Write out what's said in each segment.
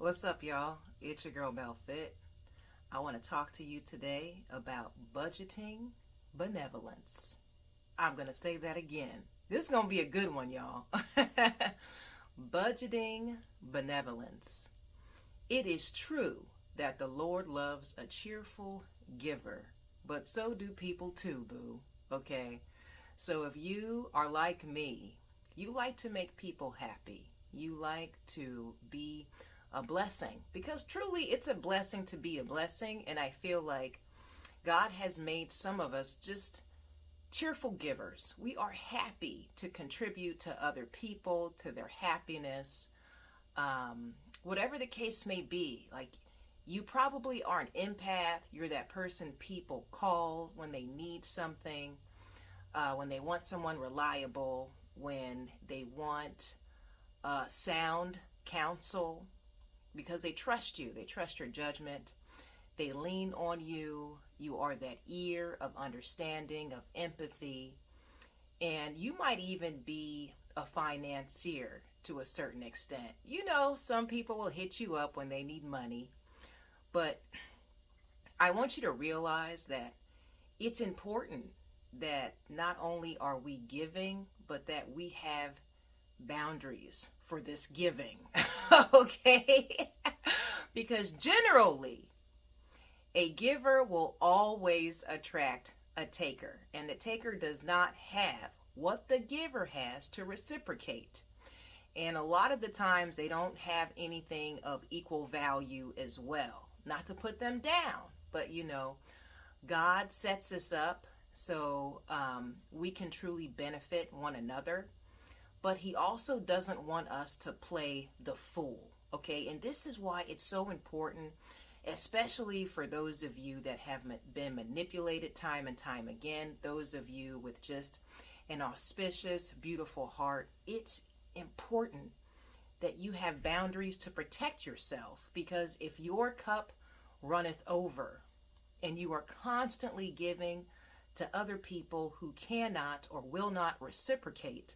What's up, y'all? It's your girl, Fit. I want to talk to you today about budgeting benevolence. I'm going to say that again. This is going to be a good one, y'all. Budgeting benevolence. It is true that the Lord loves a cheerful giver, but so do people too, boo. Okay? So if you are like me, you like to make people happy. You like to be a blessing because truly it's a blessing to be a blessing. And I feel like God has made some of us just cheerful givers. We are happy to contribute to other people, to their happiness, um, whatever the case may be. Like, you probably are an empath. You're that person people call when they need something, when they want someone reliable, when they want sound counsel, because they trust you. They trust your judgment. They lean on you. You are that ear of understanding, of empathy. And you might even be a financier to a certain extent. You know, some people will hit you up when they need money. But I want you to realize that it's important that not only are we giving, but that we have boundaries for this giving. Okay? Because generally, a giver will always attract a taker, and the taker does not have what the giver has to reciprocate. And a lot of the times, they don't have anything of equal value as well. Not to put them down, but God sets us up so we can truly benefit one another. But He also doesn't want us to play the fool. Okay, and this is why it's so important, especially for those of you that have been manipulated time and time again, those of you with just an auspicious, beautiful heart. It's important that you have boundaries to protect yourself, because if your cup runneth over and you are constantly giving to other people who cannot or will not reciprocate,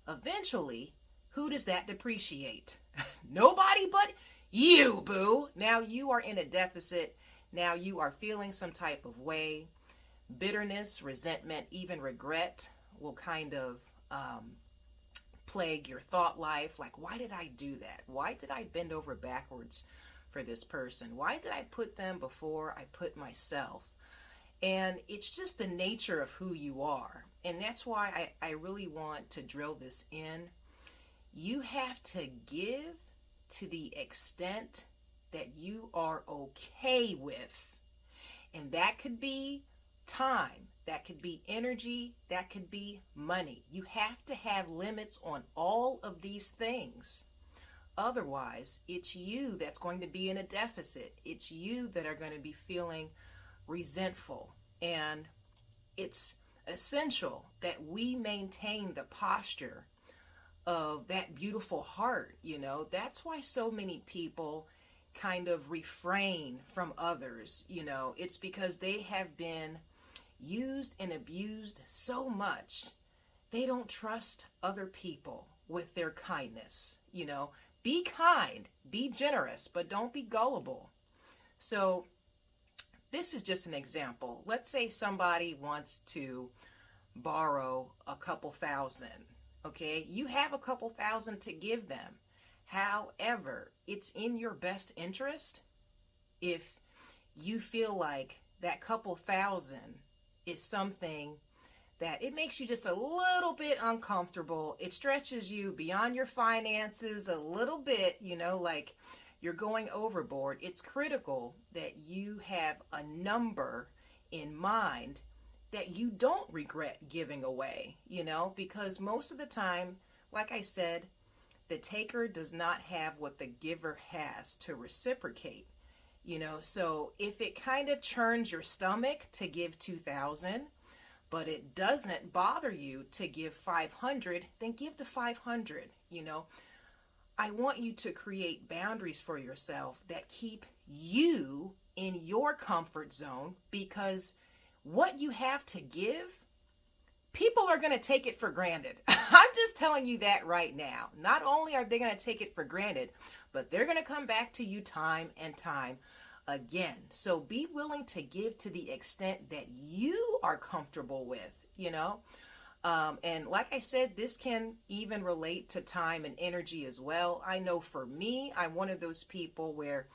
eventually, who does that depreciate? Nobody but you, boo. Now you are in a deficit. Now you are feeling some type of way. Bitterness, resentment, even regret will kind of plague your thought life. Like, why did I do that? Why did I bend over backwards for this person? Why did I put them before I put myself? And it's just the nature of who you are. And that's why I really want to drill this in. You have to give to the extent that you are okay with. And that could be time, that could be energy, that could be money. You have to have limits on all of these things. Otherwise, it's you that's going to be in a deficit. It's you that are going to be feeling resentful. And it's essential that we maintain the posture of that beautiful heart. That's why so many people kind of refrain from others. It's because they have been used and abused so much. They don't trust other people with their kindness. Be kind, be generous, but don't be gullible. So this is just an example. Let's say somebody wants to borrow a couple thousand. Okay, you have a couple thousand to give them. However, it's in your best interest, if you feel like that couple thousand is something that it makes you just a little bit uncomfortable. It stretches you beyond your finances a little bit, like you're going overboard. It's critical that you have a number in mind that you don't regret giving away, because most of the time, like I said, the taker does not have what the giver has to reciprocate. So if it kind of churns your stomach to give 2,000, but it doesn't bother you to give 500, then give the 500. I want you to create boundaries for yourself that keep you in your comfort zone, because what you have to give, people are going to take it for granted. I'm just telling you that right now. Not only are they going to take it for granted, but they're going to come back to you time and time again. So be willing to give to the extent that you are comfortable with, you know. And like I said, this can even relate to time and energy as well. I know for me, I'm one of those people where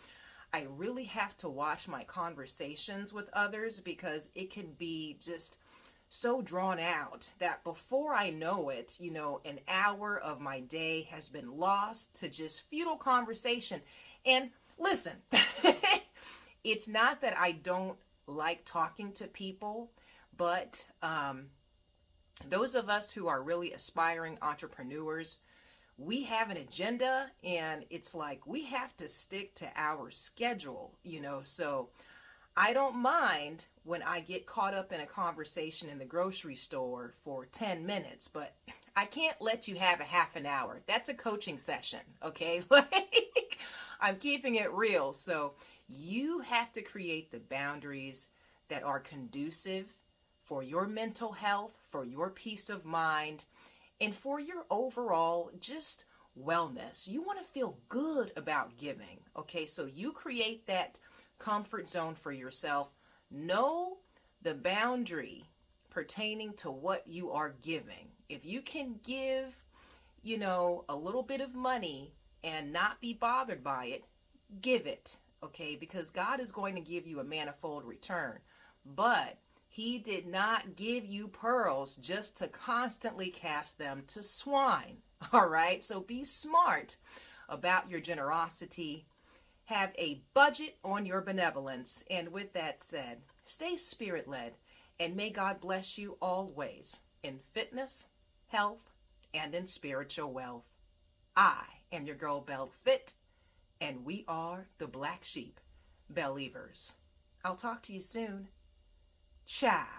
I really have to watch my conversations with others because it can be just so drawn out that before I know it, you know, an hour of my day has been lost to just futile conversation. And listen, it's not that I don't like talking to people, but those of us who are really aspiring entrepreneurs, we have an agenda, and it's like we have to stick to our schedule, you know. So I don't mind when I get caught up in a conversation in the grocery store for 10 minutes, but I can't let you have a half an hour. That's a coaching session, okay? Like, I'm keeping it real. So you have to create the boundaries that are conducive for your mental health, for your peace of mind, and for your overall just wellness. You want to feel good about giving, okay? So you create that comfort zone for yourself. Know the boundary pertaining to what you are giving. If you can give, you know, a little bit of money and not be bothered by it, give it, okay? Because God is going to give you a manifold return. But He did not give you pearls just to constantly cast them to swine, all right? So be smart about your generosity. Have a budget on your benevolence. And with that said, stay spirit-led, and may God bless you always in fitness, health, and in spiritual wealth. I am your girl, Belle Fit, and we are the Black Sheep Believers. I'll talk to you soon. Ciao.